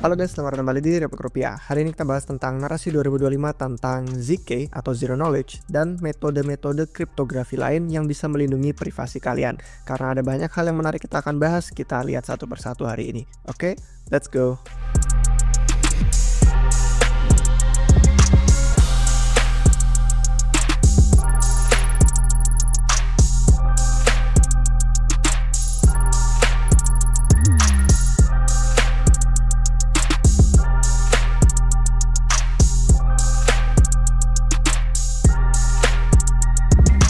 Halo guys, selamat datang kembali di Republik Rupiah. Hari ini kita bahas tentang narasi 2025 tentang ZK atau Zero Knowledge dan metode-metode kriptografi lain yang bisa melindungi privasi kalian. Karena ada banyak hal yang menarik kita akan bahas, kita lihat satu persatu hari ini. Oke, let's go.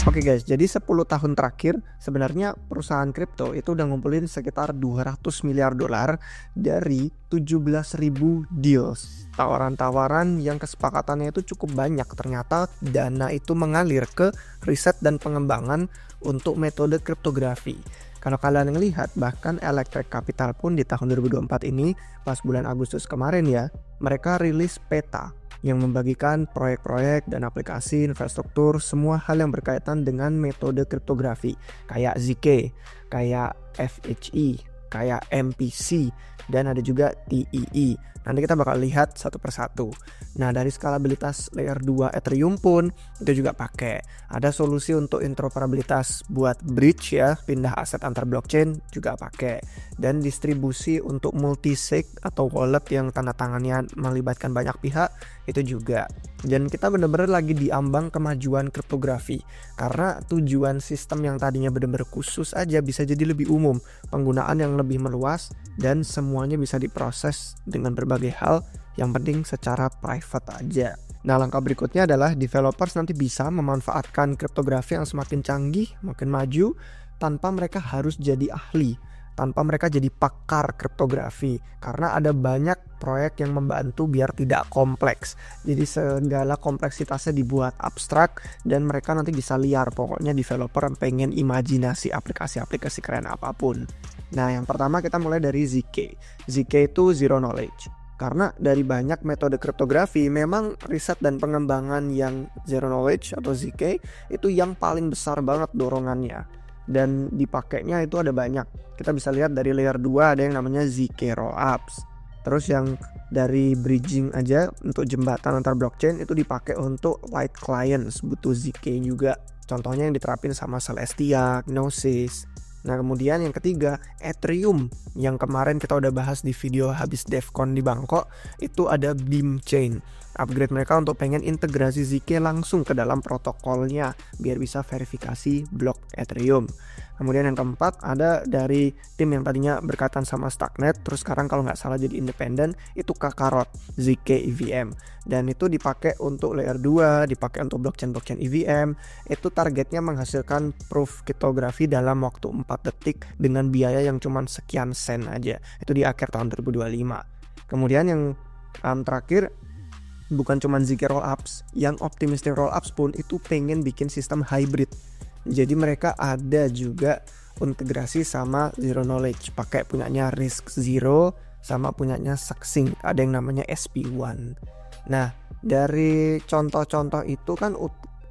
Oke guys, jadi 10 tahun terakhir sebenarnya perusahaan kripto itu udah ngumpulin sekitar 200 miliar dolar dari 17.000 deals. Tawaran-tawaran yang kesepakatannya itu cukup banyak. Ternyata dana itu mengalir ke riset dan pengembangan untuk metode kriptografi. Kalau kalian lihat, bahkan Electric Capital pun di tahun 2024 ini, pas bulan Agustus kemarin ya, mereka rilis peta yang membagikan proyek-proyek dan aplikasi infrastruktur semua hal yang berkaitan dengan metode kriptografi kayak ZK, kayak FHE, kayak MPC, dan ada juga TEE. Nanti kita bakal lihat satu persatu. Nah, dari skalabilitas layer 2 Ethereum pun itu juga pakai. Ada solusi untuk interoperabilitas buat bridge ya, pindah aset antar blockchain juga pakai. Dan distribusi untuk multisig atau wallet yang tanda tangannya melibatkan banyak pihak itu juga. Dan kita benar-benar lagi diambang kemajuan kriptografi. Karena tujuan sistem yang tadinya benar-benar khusus aja bisa jadi lebih umum, penggunaan yang lebih meluas, dan semuanya bisa diproses dengan berbagai hal, yang penting secara private aja. Nah, langkah berikutnya adalah developers nanti bisa memanfaatkan kriptografi yang semakin canggih, makin maju, tanpa mereka harus jadi ahli, tanpa mereka jadi pakar kriptografi, karena ada banyak proyek yang membantu biar tidak kompleks. Jadi segala kompleksitasnya dibuat abstrak dan mereka nanti bisa liar. Pokoknya developer yang pengen imajinasi aplikasi-aplikasi keren apapun. Nah, yang pertama kita mulai dari ZK. ZK itu Zero Knowledge. Karena dari banyak metode kriptografi, memang riset dan pengembangan yang Zero Knowledge atau ZK itu yang paling besar banget dorongannya. Dan dipakainya itu ada banyak. Kita bisa lihat dari layer 2 ada yang namanya ZK Rollups. Terus yang dari bridging aja untuk jembatan antar blockchain itu dipakai untuk light clients, butuh ZK juga. Contohnya yang diterapin sama Celestia, Gnosis. Nah, kemudian yang ketiga, Ethereum yang kemarin kita udah bahas di video habis DevCon di Bangkok, itu ada Beam Chain. Upgrade mereka untuk pengen integrasi ZK langsung ke dalam protokolnya biar bisa verifikasi blok Ethereum. Kemudian yang keempat ada dari tim yang tadinya berkaitan sama Starknet, terus sekarang kalau nggak salah jadi independen, itu Kakarot ZK EVM. Dan itu dipakai untuk layer 2, dipakai untuk blockchain EVM. Itu targetnya menghasilkan proof kriptografi dalam waktu 4 detik dengan biaya yang cuma sekian sen aja. Itu di akhir tahun 2025. Kemudian yang terakhir, bukan cuma ZK Rollups, yang optimistic Rollups pun itu pengen bikin sistem hybrid. Jadi mereka ada juga integrasi sama Zero Knowledge, pakai punyanya RISC-0 sama punyanya Succinct, ada yang namanya SP1. Nah, dari contoh-contoh itu kan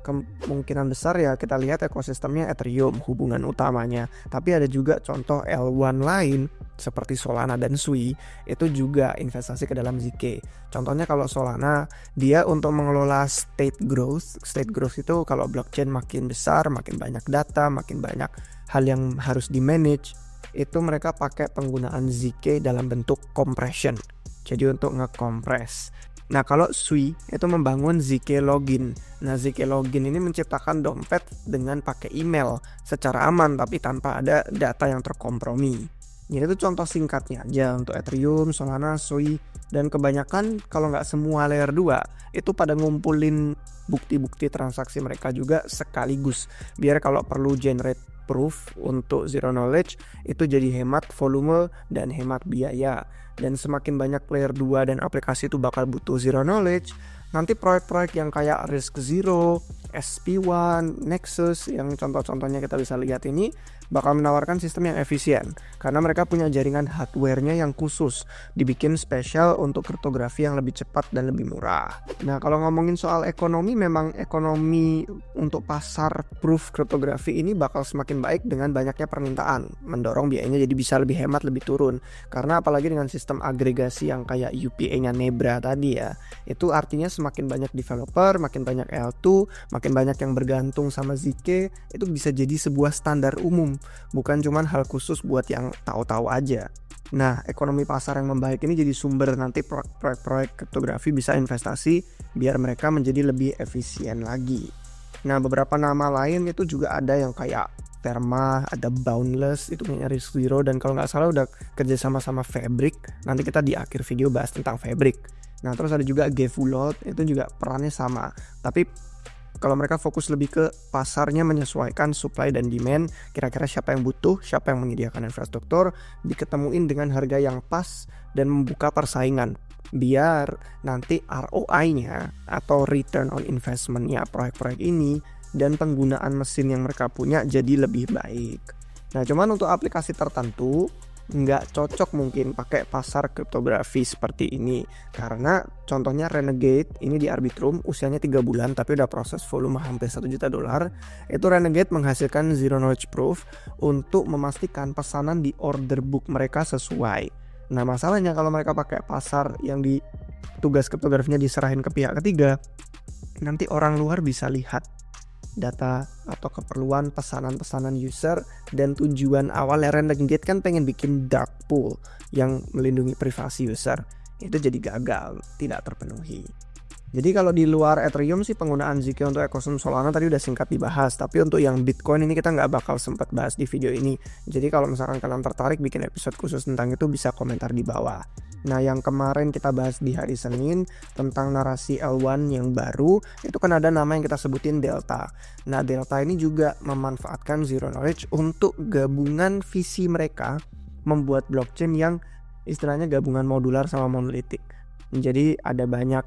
kemungkinan besar ya kita lihat ekosistemnya Ethereum hubungan utamanya. Tapi ada juga contoh L1 lain seperti Solana dan Sui itu juga investasi ke dalam ZK. Contohnya kalau Solana, dia untuk mengelola state growth. State growth itu kalau blockchain makin besar, makin banyak data, makin banyak hal yang harus di-manage, itu mereka pakai penggunaan ZK dalam bentuk compression. Jadi untuk nge-compress. Nah, kalau Sui itu membangun ZK Login. Nah, ZK Login ini menciptakan dompet dengan pakai email secara aman tapi tanpa ada data yang terkompromi. Ini tuh contoh singkatnya aja untuk Ethereum, Solana, Sui, dan kebanyakan kalau nggak semua layer 2 itu pada ngumpulin bukti-bukti transaksi mereka juga sekaligus. Biar kalau perlu generate proof untuk Zero Knowledge itu jadi hemat volume dan hemat biaya. Dan semakin banyak layer 2 dan aplikasi itu bakal butuh Zero Knowledge, Nanti proyek-proyek yang kayak Risk Zero, SP1, Nexus yang contoh-contohnya kita bisa lihat ini bakal menawarkan sistem yang efisien karena mereka punya jaringan hardware-nya yang khusus, dibikin spesial untuk kriptografi yang lebih cepat dan lebih murah. Nah, kalau ngomongin soal ekonomi, memang ekonomi untuk pasar proof kriptografi ini bakal semakin baik dengan banyaknya permintaan, mendorong biayanya jadi bisa lebih hemat, lebih turun. Karena apalagi dengan sistem agregasi yang kayak UPA-nya Nebra tadi ya, itu artinya semakin banyak developer, makin banyak L2, makin banyak yang bergantung sama ZK, itu bisa jadi sebuah standar umum, bukan cuman hal khusus buat yang tahu-tahu aja. Nah, ekonomi pasar yang membaik ini jadi sumber nanti proyek-proyek kriptografi bisa investasi biar mereka menjadi lebih efisien lagi. Nah, beberapa nama lain itu juga ada yang kayak Terma, ada Boundless, itu punya Risk Zero, dan kalau nggak salah udah kerja sama Fabric. Nanti kita di akhir video bahas tentang Fabric. Nah, terus ada juga Gevulot, itu juga perannya sama, tapi kalau mereka fokus lebih ke pasarnya, menyesuaikan supply dan demand, kira-kira siapa yang butuh, siapa yang menyediakan infrastruktur, diketemuin dengan harga yang pas dan membuka persaingan biar nanti ROI-nya atau return on investment-nya proyek-proyek ini dan penggunaan mesin yang mereka punya jadi lebih baik. Nah, cuman untuk aplikasi tertentu nggak cocok mungkin pakai pasar kriptografi seperti ini, karena contohnya Renegade ini di Arbitrum usianya 3 bulan tapi udah proses volume hampir $1 juta. Itu Renegade menghasilkan zero knowledge proof untuk memastikan pesanan di order book mereka sesuai. Nah, masalahnya kalau mereka pakai pasar yang di tugas kriptografinya diserahin ke pihak ketiga, nanti orang luar bisa lihat data atau keperluan pesanan-pesanan user, dan tujuan awal Renegade kan pengen bikin dark pool yang melindungi privasi user, itu jadi gagal, tidak terpenuhi. Jadi kalau di luar Ethereum sih penggunaan ZK untuk ekosistem Solana tadi udah singkat dibahas, tapi untuk yang Bitcoin ini kita nggak bakal sempat bahas di video ini. Jadi kalau misalkan kalian tertarik bikin episode khusus tentang itu, bisa komentar di bawah. Nah, yang kemarin kita bahas di hari Senin tentang narasi L1 yang baru, itu kan ada nama yang kita sebutin Delta. Nah, Delta ini juga memanfaatkan zero knowledge untuk gabungan visi mereka membuat blockchain yang istilahnya gabungan modular sama monolitik. Jadi ada banyak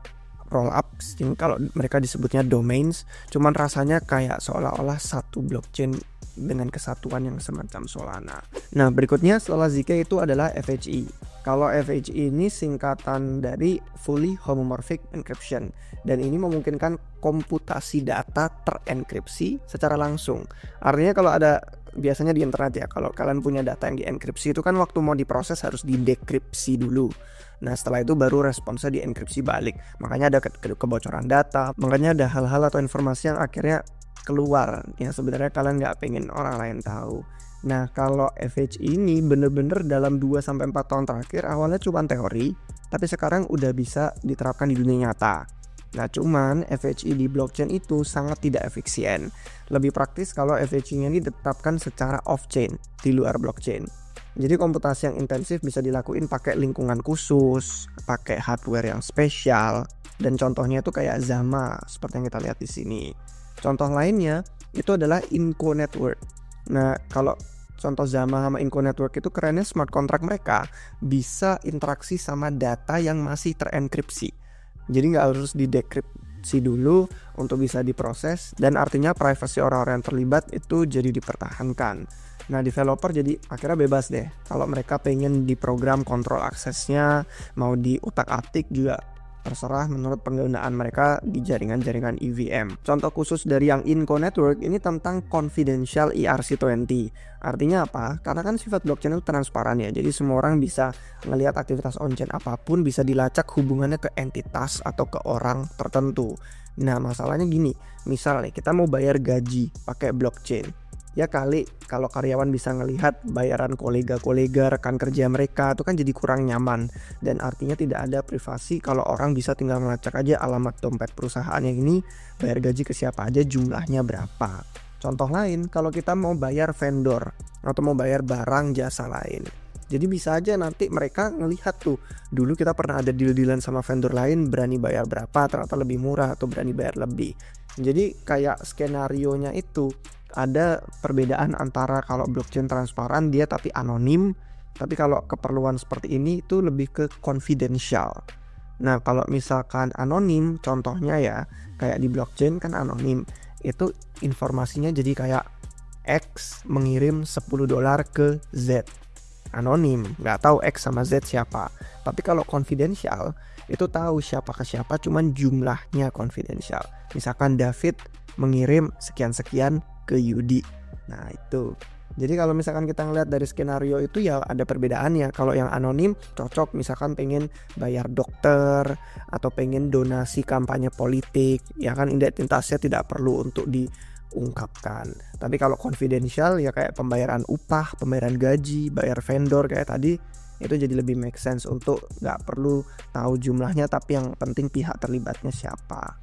roll ups yang kalau mereka disebutnya domains, cuman rasanya kayak seolah-olah satu blockchain dengan kesatuan yang semacam Solana. Nah, berikutnya setelah ZK itu adalah FHE. Kalau FHE ini singkatan dari Fully Homomorphic Encryption, dan ini memungkinkan komputasi data terenkripsi secara langsung. Artinya kalau ada biasanya di internet ya, kalau kalian punya data yang dienkripsi itu kan waktu mau diproses harus didekripsi dulu. Nah, setelah itu baru responsnya dienkripsi balik. Makanya ada kebocoran data, makanya ada hal-hal atau informasi yang akhirnya keluar yang sebenarnya kalian nggak pengen orang lain tahu. Nah, kalau FHE ini bener-bener dalam 2-4 tahun terakhir awalnya cuma teori, tapi sekarang udah bisa diterapkan di dunia nyata. Nah, cuman FHE di blockchain itu sangat tidak efisien. Lebih praktis kalau FHE-nya ini ditetapkan secara off-chain, di luar blockchain. Jadi komputasi yang intensif bisa dilakuin pakai lingkungan khusus, pakai hardware yang spesial, dan contohnya itu kayak Zama seperti yang kita lihat di sini. Contoh lainnya itu adalah Inco Network. Nah, kalau contoh Zama sama Inco Network itu kerennya smart contract mereka bisa interaksi sama data yang masih terenkripsi. Jadi nggak harus didekripsi dulu untuk bisa diproses, dan artinya privasi orang-orang yang terlibat itu jadi dipertahankan. Nah, developer jadi akhirnya bebas deh. Kalau mereka pengen diprogram kontrol aksesnya, mau diutak-atik juga terserah menurut penggunaan mereka di jaringan-jaringan EVM. Contoh khusus dari yang Inco Network ini tentang confidential ERC20. Artinya apa? Karena kan sifat blockchain itu transparan ya. Jadi semua orang bisa ngelihat aktivitas on-chain apapun, bisa dilacak hubungannya ke entitas atau ke orang tertentu. Nah, masalahnya gini, misalnya kita mau bayar gaji pakai blockchain. Ya kali kalau karyawan bisa ngelihat bayaran kolega-kolega, rekan kerja mereka, itu kan jadi kurang nyaman. Dan artinya tidak ada privasi kalau orang bisa tinggal melacak aja alamat dompet perusahaan yang ini, bayar gaji ke siapa aja, jumlahnya berapa. Contoh lain, kalau kita mau bayar vendor atau mau bayar barang jasa lain, jadi bisa aja nanti mereka ngelihat tuh, dulu kita pernah ada deal-dealan sama vendor lain, berani bayar berapa, ternyata lebih murah atau berani bayar lebih. Jadi kayak skenarionya itu ada perbedaan antara kalau blockchain transparan dia tapi anonim, tapi kalau keperluan seperti ini itu lebih ke confidential. Nah, kalau misalkan anonim, contohnya ya, kayak di blockchain kan anonim, itu informasinya jadi kayak X mengirim $10 ke Z. Anonim, nggak tahu X sama Z siapa. Tapi kalau confidential, itu tahu siapa ke siapa, cuman jumlahnya confidential. Misalkan David mengirim sekian-sekian ke Yudi. Nah, itu. Jadi kalau misalkan kita ngeliat dari skenario itu ya ada perbedaannya. Kalau yang anonim cocok misalkan pengen bayar dokter atau pengen donasi kampanye politik, ya kan identitasnya tidak perlu untuk diungkapkan. Tapi kalau confidential ya kayak pembayaran upah, pembayaran gaji, bayar vendor kayak tadi, itu jadi lebih make sense untuk nggak perlu tahu jumlahnya, tapi yang penting pihak terlibatnya siapa.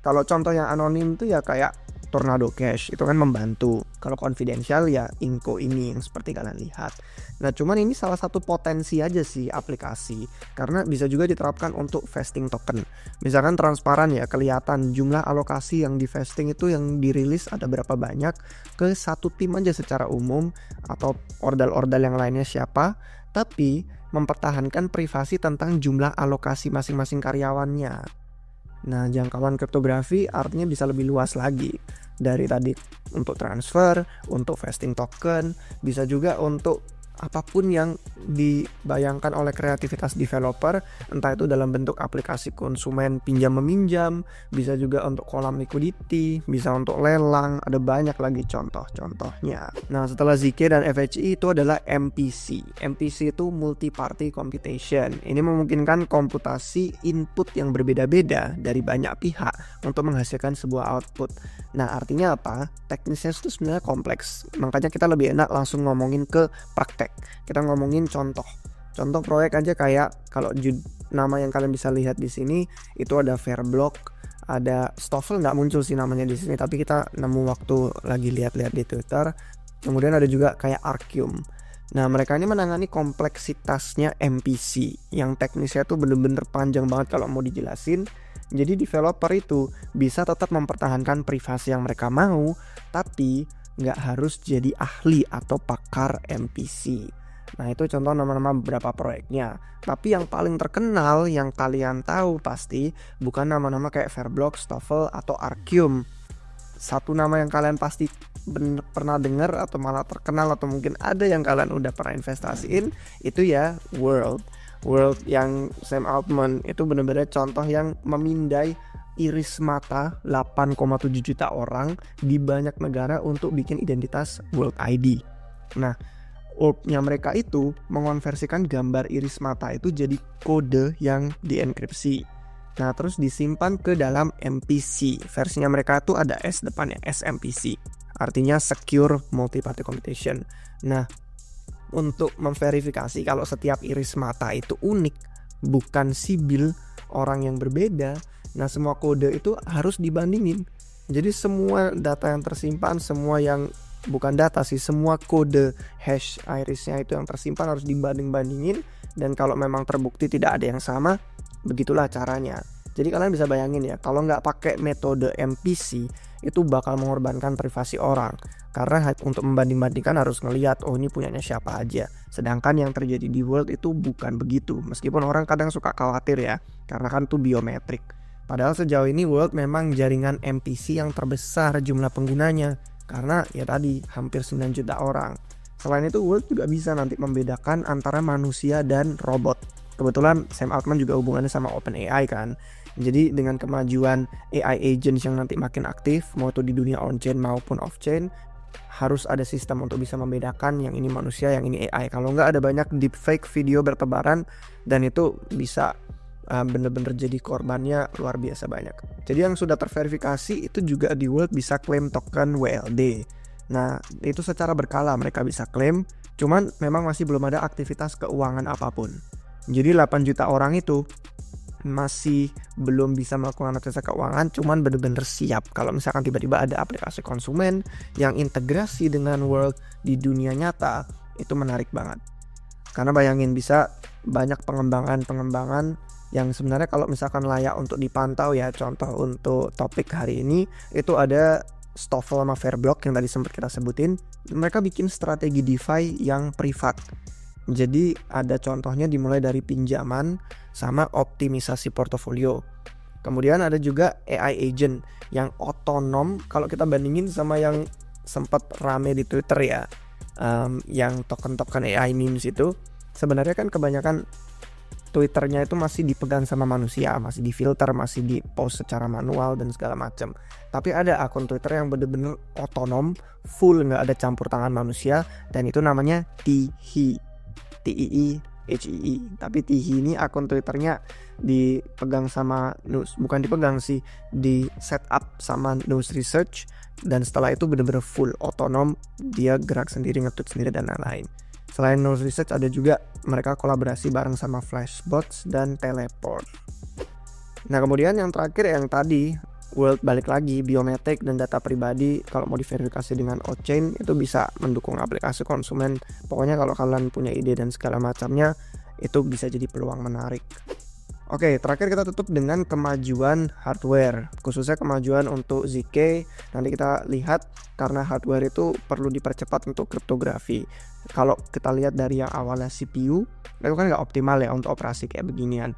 Kalau contoh yang anonim itu ya kayak Tornado Cash, itu kan membantu. Kalau confidential ya Inco ini yang seperti kalian lihat. Nah, cuman ini salah satu potensi aja sih aplikasi, karena bisa juga diterapkan untuk vesting token. Misalkan transparan ya, kelihatan jumlah alokasi yang di vesting itu yang dirilis ada berapa banyak ke satu tim aja secara umum, atau ordal-ordal yang lainnya siapa, tapi mempertahankan privasi tentang jumlah alokasi masing-masing karyawannya. Nah, jangkauan kriptografi artinya bisa lebih luas lagi. Dari tadi untuk transfer, untuk vesting token, bisa juga untuk apapun yang dibayangkan oleh kreativitas developer, entah itu dalam bentuk aplikasi konsumen pinjam meminjam, bisa juga untuk kolam liquidity, bisa untuk lelang, ada banyak lagi contoh-contohnya. Nah, setelah ZK dan FHI itu adalah MPC. MPC itu multi party computation. Ini memungkinkan komputasi input yang berbeda-beda dari banyak pihak untuk menghasilkan sebuah output. Nah, artinya apa? Teknisnya itu sebenarnya kompleks. Makanya kita lebih enak langsung ngomongin ke praktek. Kita ngomongin contoh proyek aja, kayak kalau nama yang kalian bisa lihat di sini itu ada Fairblock, ada Stoffel, nggak muncul sih namanya di sini, tapi kita nemu waktu lagi lihat-lihat di Twitter. Kemudian ada juga kayak Arcium. Nah, mereka ini menangani kompleksitasnya MPC yang teknisnya tuh bener-bener panjang banget kalau mau dijelasin. Jadi developer itu bisa tetap mempertahankan privasi yang mereka mau, tapi nggak harus jadi ahli atau pakar MPC. Nah, itu contoh nama-nama beberapa proyeknya. Tapi yang paling terkenal yang kalian tahu pasti bukan nama-nama kayak Fairblock, Stoffel, atau Arcium. Satu nama yang kalian pasti pernah dengar atau malah terkenal, atau mungkin ada yang kalian udah pernah investasiin, itu ya World yang Sam Altman. Itu benar-benar contoh yang memindai iris mata 8,7 juta orang di banyak negara untuk bikin identitas World ID. Nah, orb-nya mereka itu mengonversikan gambar iris mata itu jadi kode yang dienkripsi. Nah, terus disimpan ke dalam MPC. Versinya mereka tuh ada S depannya, SMPC. Artinya Secure Multi-Party Computation. Nah, untuk memverifikasi kalau setiap iris mata itu unik, bukan sibil orang yang berbeda, nah semua kode itu harus dibandingin. Jadi semua data yang tersimpan, semua yang bukan data sih, semua kode hash irisnya itu yang tersimpan harus dibanding-bandingin. Dan kalau memang terbukti tidak ada yang sama, begitulah caranya. Jadi kalian bisa bayangin ya, kalau nggak pakai metode MPC itu bakal mengorbankan privasi orang. Karena untuk membanding-bandingkan harus ngelihat, oh ini punyanya siapa aja. Sedangkan yang terjadi di World itu bukan begitu. Meskipun orang kadang suka khawatir ya, karena kan itu biometrik. Padahal sejauh ini World memang jaringan MPC yang terbesar jumlah penggunanya. Karena ya tadi hampir 9 juta orang. Selain itu World juga bisa nanti membedakan antara manusia dan robot. Kebetulan Sam Altman juga hubungannya sama OpenAI kan. Jadi dengan kemajuan AI agents yang nanti makin aktif, mau itu di dunia on-chain maupun off-chain, harus ada sistem untuk bisa membedakan yang ini manusia, yang ini AI. Kalau nggak ada banyak deepfake video bertebaran, dan itu bisa bener-bener jadi korbannya luar biasa banyak. Jadi yang sudah terverifikasi itu juga di World bisa klaim token WLD. Nah, itu secara berkala mereka bisa klaim, cuman memang masih belum ada aktivitas keuangan apapun. Jadi 8 juta orang itu masih belum bisa melakukan aktivitas keuangan, cuman bener-bener siap kalau misalkan tiba-tiba ada aplikasi konsumen yang integrasi dengan World di dunia nyata. Itu menarik banget. Karena bayangin bisa banyak pengembangan yang sebenarnya kalau misalkan layak untuk dipantau ya. Contoh untuk topik hari ini itu ada Stoffel sama Fairblock yang tadi sempat kita sebutin. Mereka bikin strategi DeFi yang privat. Jadi ada contohnya dimulai dari pinjaman sama optimisasi portofolio. Kemudian ada juga AI agent yang otonom. Kalau kita bandingin sama yang sempat rame di Twitter ya, yang token-token AI memes itu, sebenarnya kan kebanyakan Twitternya itu masih dipegang sama manusia, masih difilter, masih di post secara manual dan segala macam. Tapi ada akun Twitter yang bener-bener otonom, full nggak ada campur tangan manusia, dan itu namanya Tihi, T-I-I-H-I-I. Tapi Tihi ini akun Twitternya dipegang sama News, bukan dipegang sih, di setup sama News Research, dan setelah itu bener-bener full otonom, dia gerak sendiri, nge-tweet sendiri dan lain-lain. Selain News Research ada juga mereka kolaborasi bareng sama Flashbots dan Teleport. Nah kemudian yang terakhir yang tadi World balik lagi, biometrik dan data pribadi kalau mau diverifikasi dengan OChain itu bisa mendukung aplikasi konsumen. Pokoknya kalau kalian punya ide dan segala macamnya itu bisa jadi peluang menarik. Oke, terakhir kita tutup dengan kemajuan hardware, khususnya kemajuan untuk ZK. Nanti kita lihat karena hardware itu perlu dipercepat untuk kriptografi. Kalau kita lihat dari yang awalnya CPU, itu kan nggak optimal ya untuk operasi kayak beginian.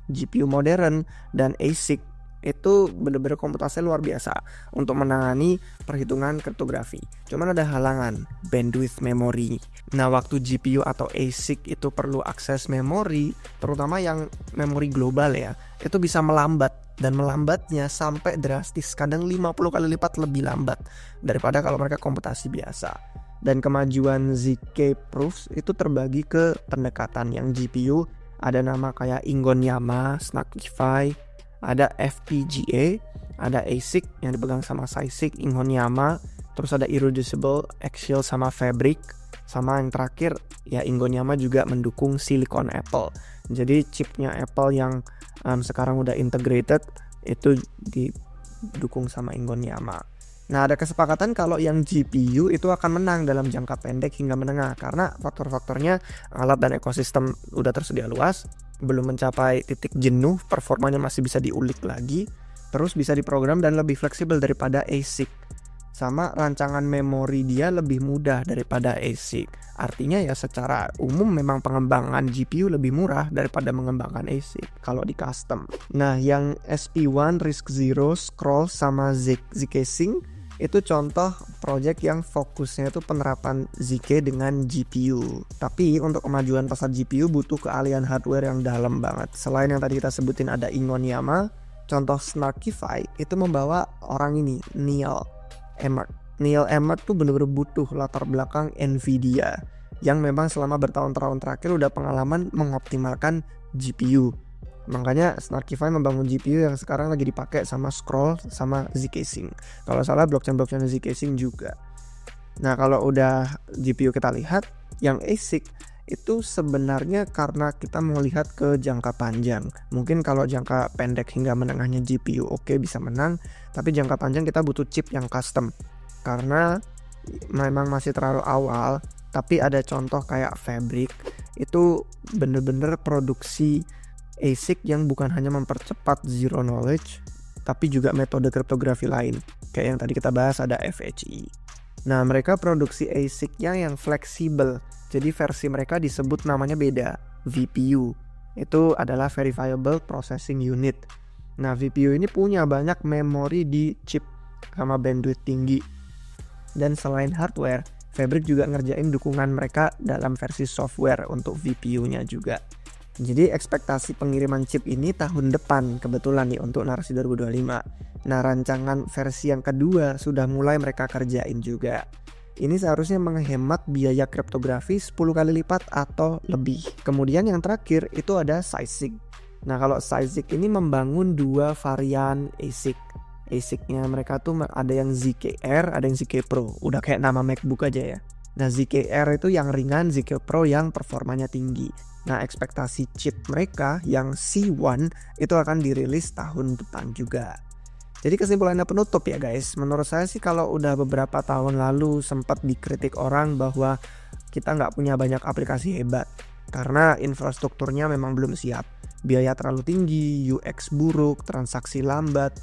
GPU modern dan ASIC itu benar-benar komputasinya luar biasa untuk menangani perhitungan kriptografi. Cuman ada halangan, bandwidth memori. Nah, waktu GPU atau ASIC itu perlu akses memori, terutama yang memori global ya, itu bisa melambat, dan melambatnya sampai drastis, kadang 50 kali lipat lebih lambat daripada kalau mereka komputasi biasa. Dan kemajuan ZK Proofs itu terbagi ke pendekatan. Yang GPU ada nama kayak Ingonyama, Snackify, ada FPGA, ada ASIC yang dipegang sama SiSiC, Ingonyama, terus ada Irreducible, Axial sama Fabric, sama yang terakhir ya Ingonyama juga mendukung Silicon Apple. Jadi chipnya Apple yang sekarang udah integrated itu didukung sama Ingonyama. Nah, ada kesepakatan kalau yang GPU itu akan menang dalam jangka pendek hingga menengah karena faktor-faktornya alat dan ekosistem udah tersedia luas, belum mencapai titik jenuh, performanya masih bisa diulik lagi, terus bisa diprogram dan lebih fleksibel daripada ASIC. Sama rancangan memori dia lebih mudah daripada ASIC. Artinya ya secara umum memang pengembangan GPU lebih murah daripada mengembangkan ASIC kalau di custom. Nah, yang SP1, RISC-0, Scroll sama zkSync itu contoh project yang fokusnya itu penerapan ZK dengan GPU. Tapi untuk kemajuan pasar GPU butuh keahlian hardware yang dalam banget. Selain yang tadi kita sebutin ada Ingonyama, contoh Snackify itu membawa orang ini, Neil Emmert. Neil Emmert tuh bener-bener butuh latar belakang Nvidia yang memang selama bertahun-tahun terakhir udah pengalaman mengoptimalkan GPU. Makanya Snackify membangun GPU yang sekarang lagi dipakai sama Scroll sama zkSync. Kalau salah blockchain zkSync juga. Nah, kalau udah GPU kita lihat, yang ASIC itu sebenarnya karena kita mau lihat ke jangka panjang. Mungkin kalau jangka pendek hingga menengahnya GPU oke bisa menang, tapi jangka panjang kita butuh chip yang custom. Karena memang masih terlalu awal, tapi ada contoh kayak Fabric itu bener-bener produksi ASIC yang bukan hanya mempercepat zero knowledge, tapi juga metode kriptografi lain. Kayak yang tadi kita bahas ada FHE. Nah, mereka produksi ASIC-nya yang fleksibel. Jadi versi mereka disebut namanya beda, VPU. Itu adalah Verifiable Processing Unit. Nah, VPU ini punya banyak memori di chip sama bandwidth tinggi. Dan selain hardware, Fabric juga ngerjain dukungan mereka dalam versi software untuk VPU-nya juga. Jadi ekspektasi pengiriman chip ini tahun depan kebetulan nih untuk narasi 2025. Nah, rancangan versi yang kedua sudah mulai mereka kerjain juga. Ini seharusnya menghemat biaya kriptografi 10 kali lipat atau lebih. Kemudian yang terakhir itu ada SiSiC. Nah, kalau SiSiC ini membangun dua varian ASIC. ASIC-nya mereka tuh ada yang ZK-R, ada yang ZK Pro. Udah kayak nama MacBook aja ya. Nah, ZK-R itu yang ringan, ZK Pro yang performanya tinggi. Nah, ekspektasi chip mereka yang C1 itu akan dirilis tahun depan juga. Jadi kesimpulannya penutup ya guys. Menurut saya sih kalau udah beberapa tahun lalu sempat dikritik orang bahwa kita nggak punya banyak aplikasi hebat. Karena infrastrukturnya memang belum siap. Biaya terlalu tinggi, UX buruk, transaksi lambat.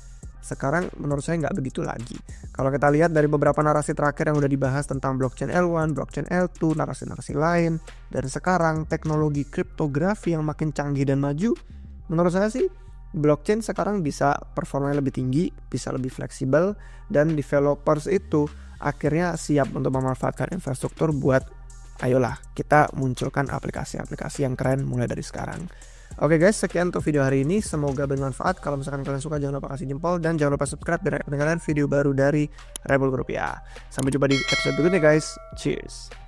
Sekarang menurut saya nggak begitu lagi. Kalau kita lihat dari beberapa narasi terakhir yang udah dibahas tentang blockchain L1, blockchain L2, narasi-narasi lain, dan sekarang teknologi kriptografi yang makin canggih dan maju, menurut saya sih blockchain sekarang bisa performanya lebih tinggi, bisa lebih fleksibel, dan developers itu akhirnya siap untuk memanfaatkan infrastruktur buat ayolah kita munculkan aplikasi-aplikasi yang keren mulai dari sekarang. Oke guys, sekian untuk video hari ini, semoga bermanfaat. Kalau misalkan kalian suka jangan lupa kasih jempol dan jangan lupa subscribe biar ketinggalan video baru dari Rebel Group ya. Sampai jumpa di episode berikutnya guys, cheers.